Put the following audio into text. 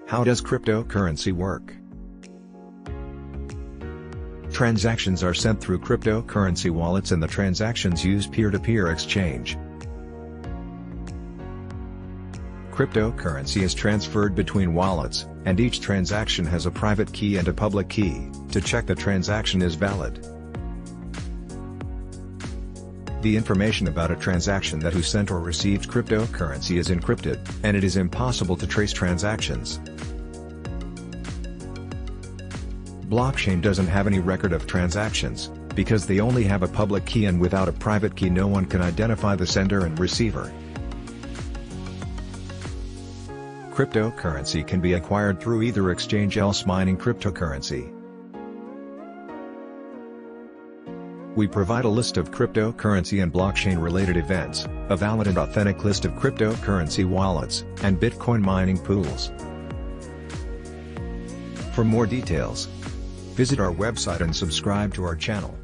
How does cryptocurrency work? Transactions are sent through cryptocurrency wallets and the transactions use peer-to-peer exchange. Cryptocurrency is transferred between wallets, and each transaction has a private key and a public key, to check the transaction is valid. The information about a transaction that who sent or received cryptocurrency is encrypted, and it is impossible to trace transactions. Blockchain doesn't have any record of transactions, because they only have a public key, and without a private key no one can identify the sender and receiver. Cryptocurrency can be acquired through either exchange else mining cryptocurrency. We provide a list of cryptocurrency and blockchain-related events, a valid and authentic list of cryptocurrency wallets, and Bitcoin mining pools. For more details, visit our website and subscribe to our channel.